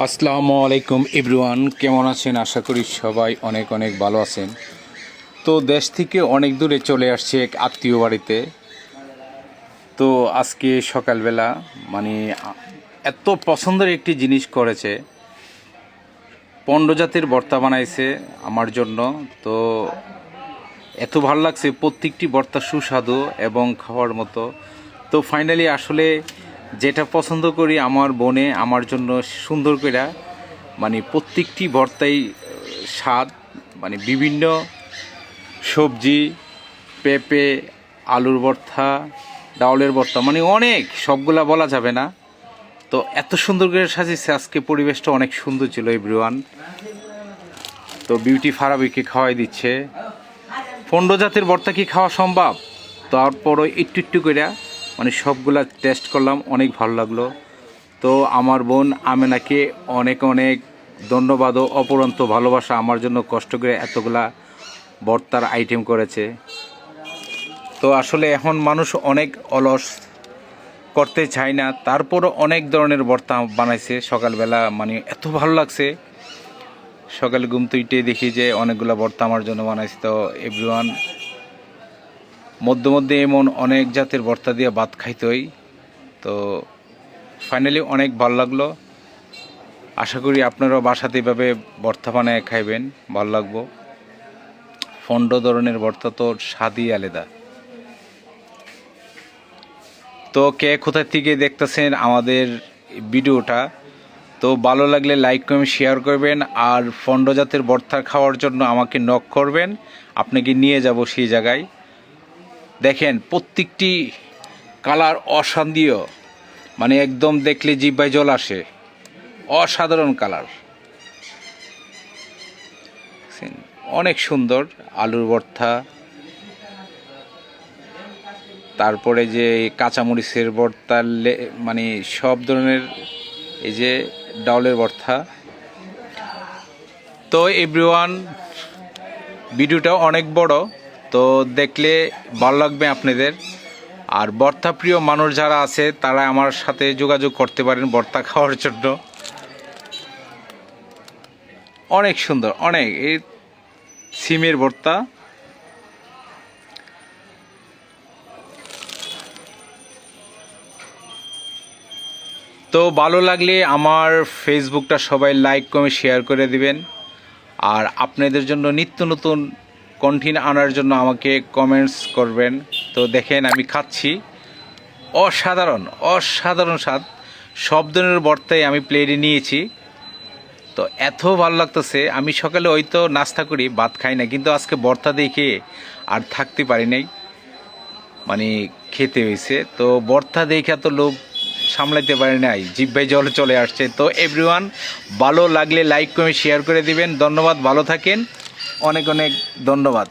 আসসালামু আলাইকুম এভরিওয়ান, কেমন আছেন? আশা করি সবাই অনেক অনেক ভালো আছেন। তো দেশ থেকে অনেক দূরে চলে আসছে এক আত্মীয় বাড়িতে। তো আজকে সকালবেলা মানে এত পছন্দের একটি জিনিস করেছে, পণ্ড জাতের ভর্তা বানাইছে আমার জন্য। তো এত ভালো লাগছে, প্রত্যেকটি ভর্তা সুস্বাদু এবং খাওয়ার মতো। তো ফাইনালি আসলে যেটা পছন্দ করি আমার বোনে আমার জন্য সুন্দর করে মানে প্রত্যেকটি ভর্তাই স্বাদ, মানে বিভিন্ন সবজি, পেঁপে, আলুর ভর্তা, ডাউলের ভর্তা, মানে অনেক, সবগুলা বলা যাবে না। তো এত সুন্দর করে সাজিয়েছে, আজকে পরিবেশটা অনেক সুন্দর ছিল এভরিওয়ান। তো বিউটি ফারাবিকে খাওয়াই দিচ্ছে। পণ্ড জাতের ভর্তা কি খাওয়া সম্ভব? তারপরও একটু একটু করে মানে সবগুলা টেস্ট করলাম, অনেক ভালো লাগলো। তো আমার বোন আমেনাকে অনেক অনেক ধন্যবাদ ও অপরন্ত ভালোবাসা, আমার জন্য কষ্ট করে এতগুলা ভর্তার আইটেম করেছে। তো আসলে এখন মানুষ অনেক অলস, করতে চায় না, তারপরও অনেক ধরনের ভর্তা বানাইছে সকালবেলা, মানে এত ভালো লাগছে। সকালে ঘুম থেকে দেখি যে অনেকগুলো ভর্তা আমার জন্য বানাইছে। তো এভরিওয়ান, মধ্যে মধ্যে এমন অনেক জাতের ভর্তা দিয়ে ভাত খাইতেই। তো ফাইনালি অনেক ভালো লাগলো। আশা করি আপনারাও বাসাতে এভাবে ভর্তা বানায় খাইবেন, ভালো লাগবো। পণ্ড ধরনের ভর্তা তো স্বাদই আলাদা। তো কে কোথা থেকে দেখতেছেন আমাদের ভিডিওটা, তো ভালো লাগলে লাইক কমেন্ট শেয়ার করবেন। আর পণ্ড জাতের ভর্তা খাওয়ার জন্য আমাকে নক করবেন, আপনাকে নিয়ে যাব সেই জায়গায়। দেখেন প্রত্যেকটি কালার অসাধারণ, মানে একদম দেখলে জিহ্বায় জল আসে, অসাধারণ কালার, অনেক সুন্দর। আলুর ভর্তা, তারপরে যে কাঁচামরিচের ভর্তা, মানে সব ধরনের, এই যে ডাউলের ভর্তা। তো এভরিওয়ান, ভিডিওটা অনেক বড়, তো দেখলে ভালো লাগবে আপনাদের। আর ভর্তা প্রিয় মানুষ যারা আছে তারা আমার সাথে যোগাযোগ করতে পারেন ভর্তা খাওয়ার জন্য। অনেক সুন্দর, অনেক, এই সিমের ভর্তা। তো ভালো লাগলে আমার ফেসবুকটা সবাই লাইক কমেন্ট শেয়ার করে দিবেন। আর আপনাদের জন্য নিত্য নতুন কন্টেন্ট আনার জন্য আমাকে কমেন্টস করবেন। তো দেখেন আমি খাচ্ছি, অসাধারণ অসাধারণ স্বাদ। সব ধরনের ভর্তাই আমি প্লেটে নিয়েছি। তো এত ভালো লাগতেছে, আমি সকালে হয়তো নাস্তা করি, ভাত খাই না, কিন্তু আজকে ভর্তা দেখে আর থাকতে পারি নাই, মানে খেতে হয়েছে। তো ভর্তা দেখে তো লোভ সামলাইতে পারি নাই, জিহ্বায় জল চলে আসছে। তো এভরিওয়ান, ভালো লাগলে লাইক করে শেয়ার করে দিবেন। ধন্যবাদ, ভালো থাকেন, অনেক অনেক ধন্যবাদ।